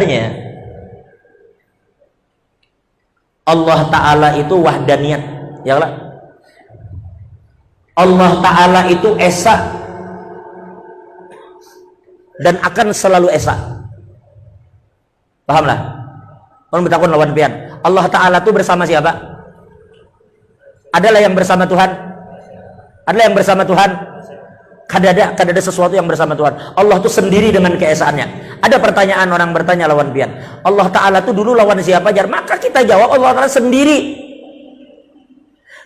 sebenarnya Allah Ta'ala itu wahdaniyat, ya Allah. Allah Ta'ala itu esa dan akan selalu esa. Pahamlah? Kalau bertakun lawan pian. Allah Ta'ala itu bersama siapa? Adalah yang bersama Tuhan? Adalah yang bersama Tuhan? Kadada sesuatu yang bersama Tuhan. Allah itu sendiri dengan keesaannya. Ada pertanyaan, orang bertanya lawan pian, Allah Ta'ala itu dulu lawan siapa? Maka kita jawab Allah Ta'ala sendiri.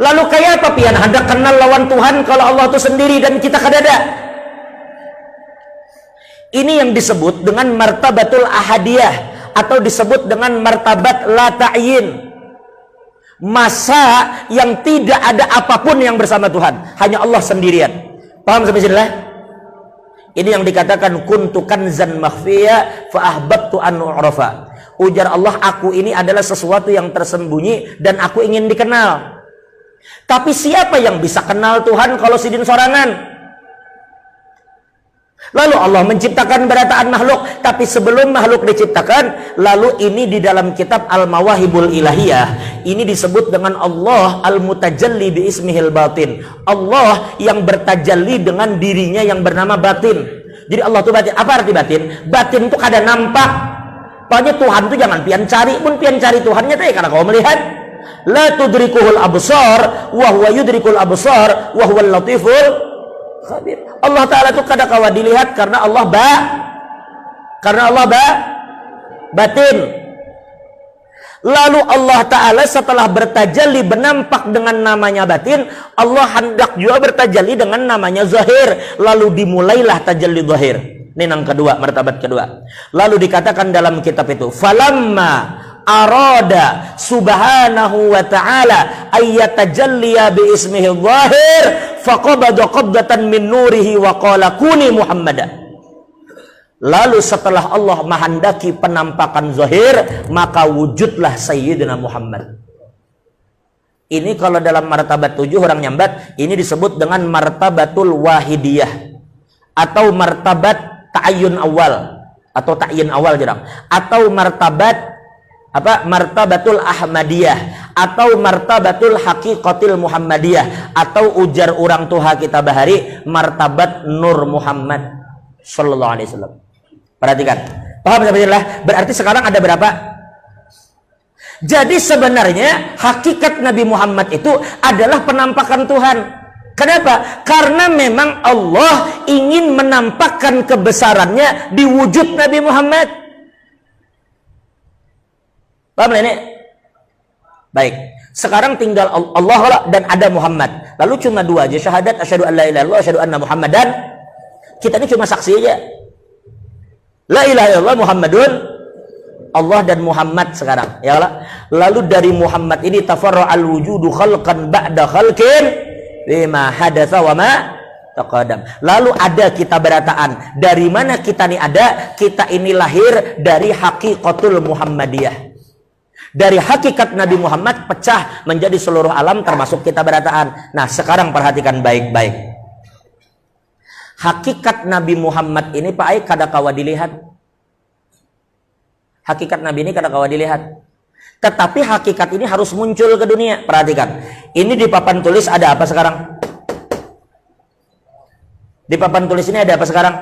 Lalu kayak apa pian? Hendak kenal lawan Tuhan kalau Allah itu sendiri dan kita kadada. Ini yang disebut dengan martabatul ahadiyah, atau disebut dengan martabat la ta'yin. Masa yang tidak ada apapun yang bersama Tuhan, hanya Allah sendirian. Paham sampai sini lah? Ini yang dikatakan kuntu kanzan makhfiya fa ahbabtu an u'rafa. Ujar Allah, aku ini adalah sesuatu yang tersembunyi dan aku ingin dikenal. Tapi siapa yang bisa kenal Tuhan kalau sidin sorangan? Lalu Allah menciptakan berataan makhluk, tapi sebelum makhluk diciptakan, lalu ini di dalam kitab Al-Mawahibul Ilahiyah, ini disebut dengan Allah Al-Mutajalli bi ismihil batin. Allah yang bertajalli dengan dirinya yang bernama batin. Jadi Allah itu batin. Apa arti batin? Batin itu kada nampak. Pokoknya Tuhan itu jangan pian cari pun pian cari Tuhannya teh, karena kau melihat la tudrikuhul absar wa huwa yudrikul absar wa huwal latiful khabir. Allah Ta'ala itu kada kawa dilihat karena Allah batin. Lalu Allah Ta'ala setelah bertajalli bernampak dengan namanya batin, Allah hendak juga bertajalli dengan namanya zahir. Lalu dimulailah tajalli zahir. Ini yang kedua, martabat kedua. Lalu dikatakan dalam kitab itu, falamma arada subhanahu wa ta'ala ayyatajalliya bi ismihi zahir faqabada qabdatan min nurihi wa qala kuni muhammadan. Lalu setelah Allah menghendaki penampakan zahir, maka wujudlah Sayyidina Muhammad. Ini kalau dalam martabat 7 orang nyambat, ini disebut dengan martabatul wahidiyah atau martabat ta'ayyun awal atau ta'yin awal jarang, atau martabatul ahmadiyah atau martabatul haqiqatil muhammadiyah, atau ujar orang tuha kita bahari martabat nur Muhammad sallallahu alaihi wasallam. Perhatikan, paham sampai? Berarti sekarang ada berapa? Jadi sebenarnya hakikat Nabi Muhammad itu adalah penampakan Tuhan. Kenapa? Karena memang Allah ingin menampakkan kebesarannya di wujud Nabi Muhammad. Paham ini? Baik. Sekarang tinggal Allah dan ada Muhammad. Lalu cuma dua aja, syahadat asyhadu an la ilaha illallah asyhadu anna Muhammadan. Kita ini cuma saksi aja. La ilaha illallah Muhammadun Allah dan Muhammad sekarang, ya Allah. Lalu dari Muhammad ini tafarra'al wujudu khalqan ba'da khalqin bima hadatsa wa ma taqaddam. Lalu ada kita berataan. Dari mana kita ini ada? Kita ini lahir dari haqiqatul Muhammadiyah. Dari hakikat Nabi Muhammad pecah menjadi seluruh alam termasuk kita berataan. Nah, sekarang perhatikan baik-baik. Hakikat Nabi Muhammad ini Pak Ai kada kawa dilihat. Hakikat Nabi ini kada kawa dilihat. Tetapi hakikat ini harus muncul ke dunia. Perhatikan. Ini di papan tulis ada apa sekarang? Di papan tulis ini ada apa sekarang?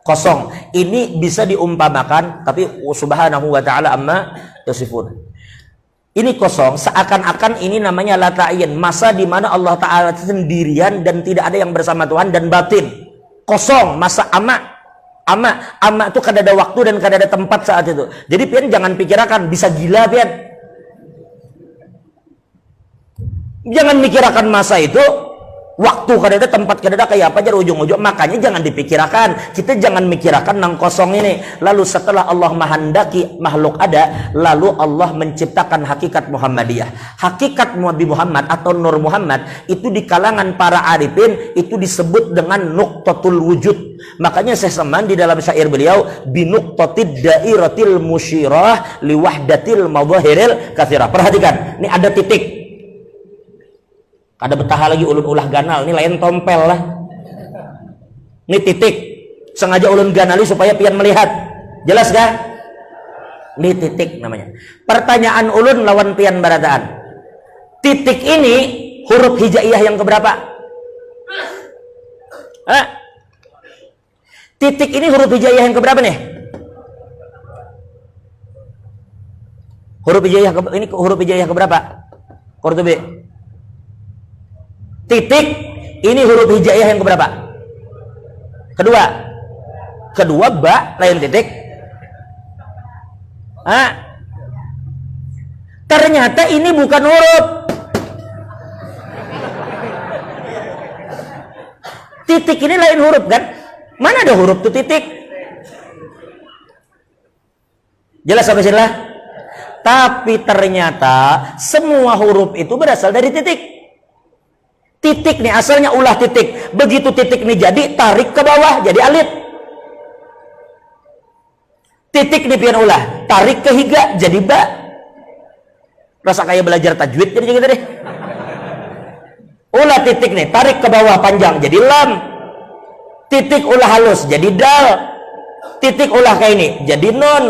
Kosong. Ini bisa diumpamakan, tapi subhanahu wa ta'ala amma yasifun. Ini kosong, seakan-akan ini namanya la ta'yin, masa di mana Allah Ta'ala sendirian dan tidak ada yang bersama Tuhan dan batin. Kosong, masa ama itu kada ada waktu dan kada ada tempat saat itu. Jadi pian jangan pikirkan bisa gila pian. Jangan mikirkan masa itu, waktu kada ada, tempat kada ada, kayak apa aja ujung-ujung. Makanya jangan dipikirkan. Kita jangan mikirkan nang kosong ini. Lalu setelah Allah menghendaki makhluk ada, lalu Allah menciptakan hakikat Muhammadiyah. Hakikat Nabi Muhammad atau Nur Muhammad itu di kalangan para arifin itu disebut dengan nuqtatul wujud. Makanya Syekh Saman di dalam syair beliau binuqtatid dairatil musyirah liwahdatil madhahiril katsirah. Perhatikan, ini ada titik. Ada betah lagi ulun ulah ganal, ini lain tompel lah. Ini titik, sengaja ulun ganali supaya pian melihat. Jelas kah? Ini titik namanya. Pertanyaan ulun lawan pian barataan. Titik ini huruf hijaiyah yang keberapa? Titik ini huruf hijaiyah yang keberapa nih? Huruf hijaiyah keberapa? Qurtubi. Titik ini huruf hijaiyah yang keberapa? Kedua ba lain titik. Ternyata ini bukan huruf. Titik ini lain huruf kan? Mana ada huruf tuh titik? Jelas sampai sini lah? Tapi ternyata semua huruf itu berasal dari titik. Titik nih asalnya ulah titik. Begitu titik nih jadi tarik ke bawah jadi alif. Titik nih pian ulah, tarik ke higa jadi ba. Rasa kayak belajar tajwid jadi gitu deh. Ulah titik nih, tarik ke bawah panjang jadi lam. Titik ulah halus jadi dal. Titik ulah kayak ini jadi nun.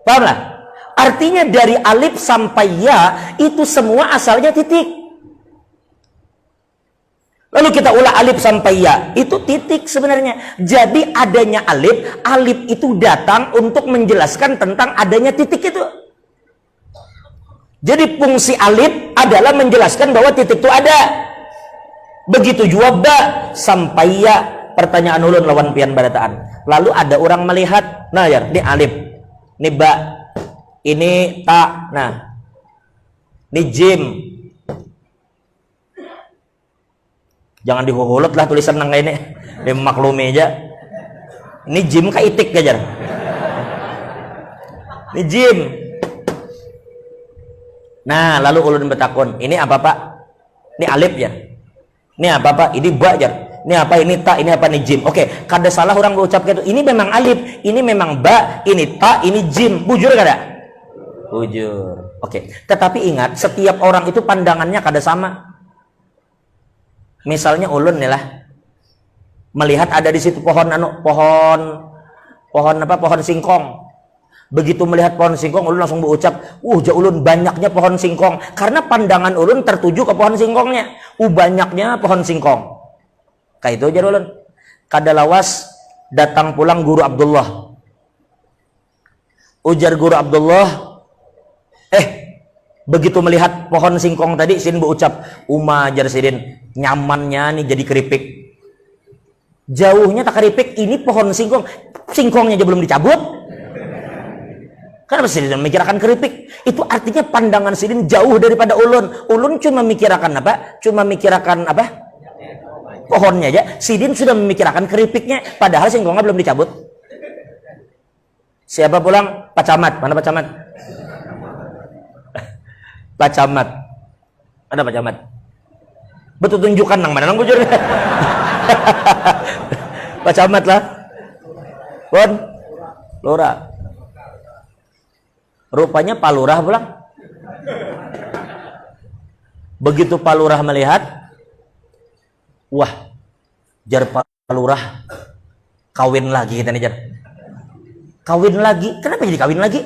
Paham lah? Artinya dari alif sampai ya itu semua asalnya titik. Lalu kita ulah alif sampai ya, itu titik sebenarnya. Jadi adanya alif itu datang untuk menjelaskan tentang adanya titik itu. Jadi fungsi alif adalah menjelaskan bahwa titik itu ada. Begitu juga ba sampai ya. Pertanyaan ulun lawan pian barataan. Lalu ada orang melihat, nah ya, ini alif, ini ba, ini ta, nah, ini jim. Jangan dihuhulut lah tulisan nang ini. Dia maklumi aja. Ini jim ka itik aja. Ini jim. Nah, lalu ulun bertakun, ini apa Pak? Ini alif ya. Ini apa Pak? Ini ba aja. Ini apa? Ini ta, ini apa? Ini jim. Oke, kada salah orang berucap gitu. Ini memang alif, ini memang ba, ini ta, ini jim. Bujur kada? Bujur. Oke. Tetapi ingat, setiap orang itu pandangannya kada sama. Misalnya ulun nih lah melihat ada di situ pohon singkong. Begitu melihat pohon singkong, ulun langsung berucap, ulun banyaknya pohon singkong. Karena pandangan ulun tertuju ke pohon singkongnya. Banyaknya pohon singkong. Kayak itu aja ulun. Kada lawas datang pulang guru Abdullah. Ujar guru Abdullah, begitu melihat pohon singkong tadi, Sidin berucap, jar Sidin, nyamannya nih jadi keripik. Jauhnya tak keripik, ini pohon singkong. Singkongnya aja belum dicabut. Kenapa Sidin memikirkan keripik? Itu artinya pandangan Sidin jauh daripada ulun. Ulun cuma memikirkan apa? Pohonnya aja. Sidin sudah memikirkan keripiknya, padahal singkongnya belum dicabut. Siapa pulang? Pak Camat. Mana Pak Camat? Pak Camat. Ada Pak Camat. Betul tunjukkan nang mana nang bujur. Pak Camat lah. Pon. Lurah. Rupanya Pak Lurah pulang. Begitu Pak Lurah melihat, wah, jar Pak Lurah kawin lagi kita nih jar. Kawin lagi. Kenapa jadi kawin lagi?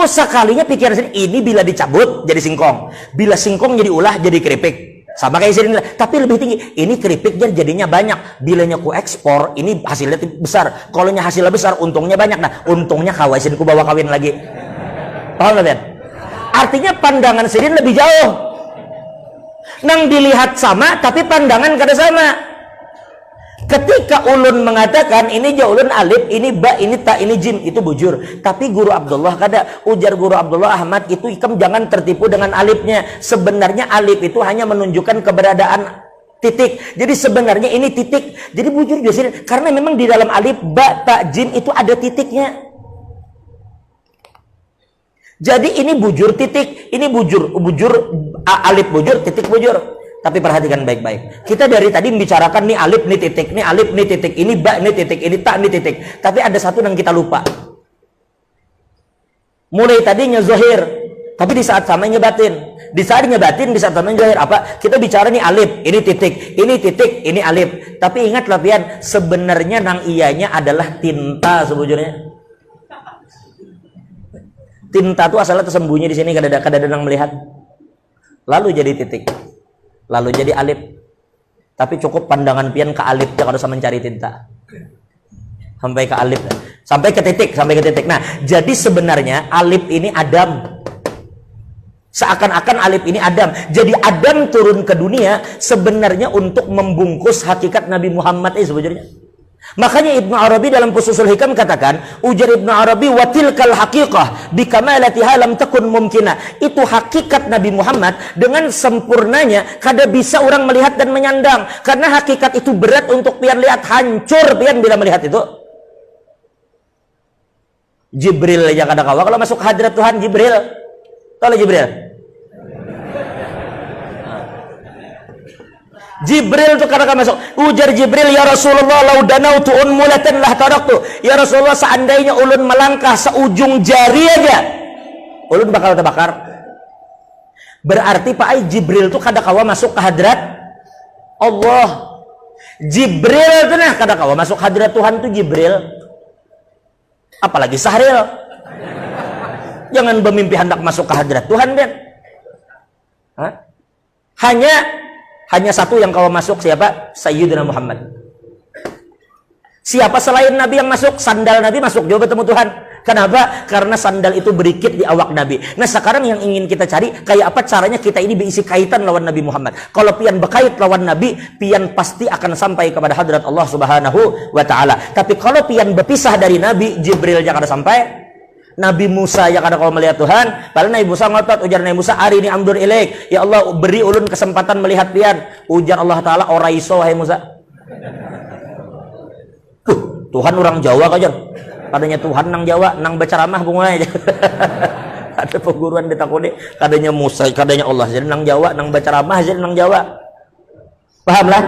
Sekalinya pikiran Sidin, ini bila dicabut jadi singkong, bila singkong jadi ulah jadi keripik, sama kayak Sidin. Tapi lebih tinggi, ini keripiknya jadinya banyak, bilanya ku ekspor ini hasilnya besar, kalau hasilnya besar untungnya banyak. Nah untungnya kawin Sidin ku bawa kawin lagi. Paham gak? Artinya pandangan Sidin lebih jauh. Nang dilihat sama tapi pandangan kada sama. Ketika ulun mengatakan ini jauh ulun alif, ini ba, ini ta, ini jim, itu bujur. Tapi guru Abdullah kada. Ujar guru Abdullah, Ahmad, itu ikam jangan tertipu dengan alifnya. Sebenarnya alif itu hanya menunjukkan keberadaan titik. Jadi sebenarnya ini titik. Jadi bujur juga. Karena memang di dalam alif, ba, ta, jim itu ada titiknya. Jadi ini bujur titik, ini bujur alif bujur, titik bujur. Tapi perhatikan baik-baik. Kita dari tadi membicarakan nih alif, nih titik, nih alif, nih titik, ini ba, nih titik, ini ta, nih titik. Tapi ada satu yang kita lupa. Mulai tadinya zahir, tapi di saat sama nyebatin. Di saat nyebatin, di saat sama zahir apa? Kita bicara nih alif, ini titik, ini alif. Tapi ingatlah pian, sebenarnya nang iyanya adalah tinta sebujurnya. Tinta itu asalnya tersembunyi di sini, kadang-kadang melihat. Lalu jadi titik. Lalu jadi alif. Tapi cukup pandangan pian ke alif ya kalau sama mencari tinta. Sampai ke alif. Sampai ke titik. Nah, jadi sebenarnya alif ini Adam. Seakan-akan alif ini Adam. Jadi Adam turun ke dunia sebenarnya untuk membungkus hakikat Nabi Muhammad sebenarnya. Makanya Ibnu Arabi dalam Fususul Hikam katakan, ujar Ibnu Arabi, watilkal haqiqah bikamalatiha lam takun mumkina. Itu hakikat Nabi Muhammad dengan sempurnanya kada bisa orang melihat dan menyandang. Karena hakikat itu berat untuk pian lihat, hancur pian bila melihat itu. Jibril aja kada kawa kalau masuk hadrat Tuhan. Jibril, tahu Jibril? Jibril itu kadang masuk. Ujar Jibril, ya Rasulullah, lau danautu unmulatan lah taraktu. Ya Rasulullah, seandainya ulun melangkah seujung jari aja, ulun bakal terbakar. Berarti Pak Ai, Jibril itu kadang kawa masuk ke hadrat Allah. Jibril itu nah kadang kawa masuk hadrat Tuhan itu Jibril. Apalagi Sahril. Jangan bermimpi hendak masuk ke hadrat Tuhan, Ben. Hanya satu yang kau masuk, siapa? Sayyidina Muhammad. Siapa selain Nabi yang masuk? Sandal Nabi masuk juga bertemu Tuhan. Kenapa? Karena sandal itu berikit di awak Nabi. Nah sekarang yang ingin kita cari, kayak apa caranya kita ini berisi kaitan lawan Nabi Muhammad. Kalau pian berkait lawan Nabi, pian pasti akan sampai kepada hadrat Allah Subhanahu wa Ta'ala. Tapi kalau pian berpisah dari Nabi, Jibril jangan ada sampai. Nabi Musa yang ada kalau melihat Tuhan, padahal Nabi Musa ngotot, ujar Nabi Musa, hari ini amdur ilaik, ya Allah beri ulun kesempatan melihat pian. Ujar Allah Ta'ala, oraiso hai Musa. Tuhan orang Jawa kajar, katanya Tuhan nang Jawa, nang berceramah bunga aja. Ada perguruan ditakuni, katanya Musa, katanya Allah, jadi nang Jawa, nang berceramah jadi nang Jawa. Paham lah?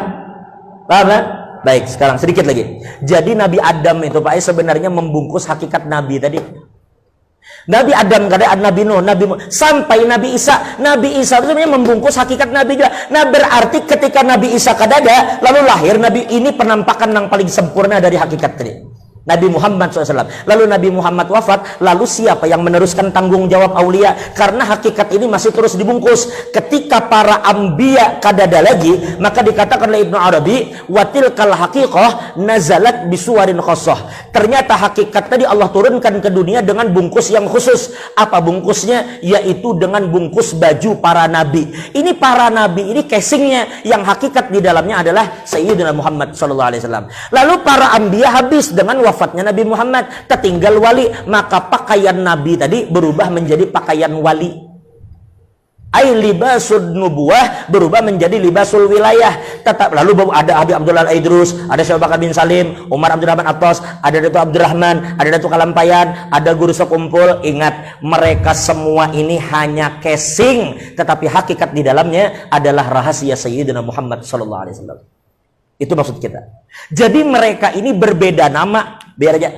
Baik, sekarang sedikit lagi. Jadi Nabi Adam itu Pak sebenarnya membungkus hakikat Nabi tadi. Nabi Adam kadang Nabi Nuh, sampai Nabi Isa. Nabi Isa itu sebenarnya membungkus hakikat Nabi juga. Nah berarti ketika Nabi Isa kadada, lalu lahir Nabi ini penampakan yang paling sempurna dari hakikat tadi. Nabi Muhammad SAW. Lalu Nabi Muhammad wafat, lalu siapa yang meneruskan tanggung jawab aulia? Karena hakikat ini masih terus dibungkus. Ketika para ambiya kadada lagi, maka dikatakan oleh Ibnu Arabi, watilkal haqiqah nazalat bisuwarin khosoh. Ternyata hakikat tadi Allah turunkan ke dunia dengan bungkus yang khusus. Apa bungkusnya? Yaitu dengan bungkus baju para nabi. Ini para nabi, ini casingnya, yang hakikat di dalamnya adalah Sayyidina Muhammad SAW. Lalu para ambiya habis dengan wafatnya Nabi Muhammad, tertinggal wali, maka pakaian Nabi tadi berubah menjadi pakaian wali. Ai libasul nubuwah berubah menjadi libasul wilayah. Tetap lalu ada Habib Abdullah Al-Idrus, ada Syekh Bakar bin Salim, Umar Abdurrahman Attas, ada Datuk Abdurrahman, ada Datuk Kalampayan, ada guru sekumpul. Ingat, mereka semua ini hanya casing, tetapi hakikat di dalamnya adalah rahasia Sayyidina Muhammad sallallahu alaihi wasallam. Itu maksud kita. Jadi mereka ini berbeda nama, biar aja.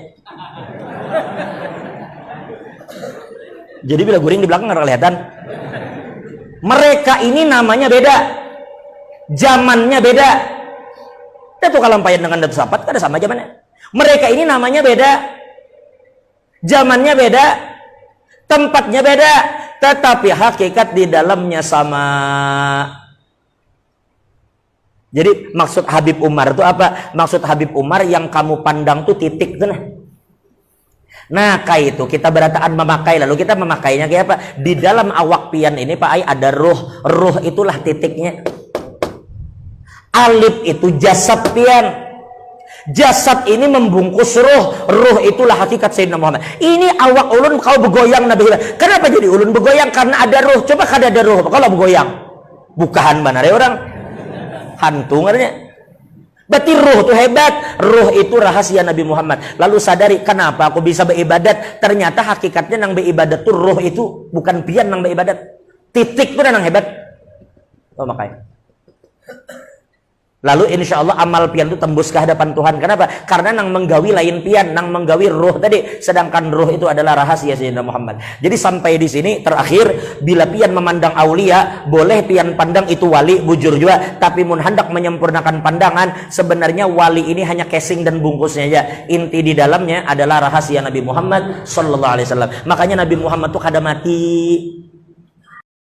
Jadi bila guring di belakang nggak kelihatan. Mereka ini namanya beda, zamannya beda. Datuk Kalampayan dengan Datuk Sapat ada sama zamannya. Mereka ini namanya beda, zamannya beda, tempatnya beda, tetapi hakikat di dalamnya sama. Jadi maksud Habib Umar itu apa? Maksud Habib Umar yang kamu pandang tuh titik tuh nah. Nah kayak itu kita berataan memakai, lalu kita memakainya kayak apa? Di dalam awak pian ini Pak Ai ada ruh. Ruh itulah titiknya. Alif itu jasad pian. Jasad ini membungkus ruh. Ruh itulah hakikat Sayyidina Muhammad. Ini awak ulun kau bergoyang Nabi. Kenapa jadi ulun bergoyang? Karena ada ruh. Coba kada ada ruh kalau bergoyang. Bukahan benar ya orang. Hantu ngaranya. Berarti ruh itu hebat. Ruh itu rahasia Nabi Muhammad. Lalu sadari kenapa aku bisa beribadat. Ternyata hakikatnya nang beribadat tuh ruh itu. Bukan pian nang beribadat. Titik itu nang hebat. Oh makanya. Lalu insya Allah amal pian itu tembus ke hadapan Tuhan. Kenapa? Karena nang menggawi lain pian, nang menggawi ruh tadi. Sedangkan ruh itu adalah rahasia Sayyidina Muhammad. Jadi sampai di sini terakhir, bila pian memandang aulia, boleh pian pandang itu wali, bujur juga. Tapi mun hendak menyempurnakan pandangan, sebenarnya wali ini hanya casing dan bungkusnya aja. Inti di dalamnya adalah rahasia Nabi Muhammad Sallallahu Alaihi Wasallam. Makanya Nabi Muhammad tuh kada mati.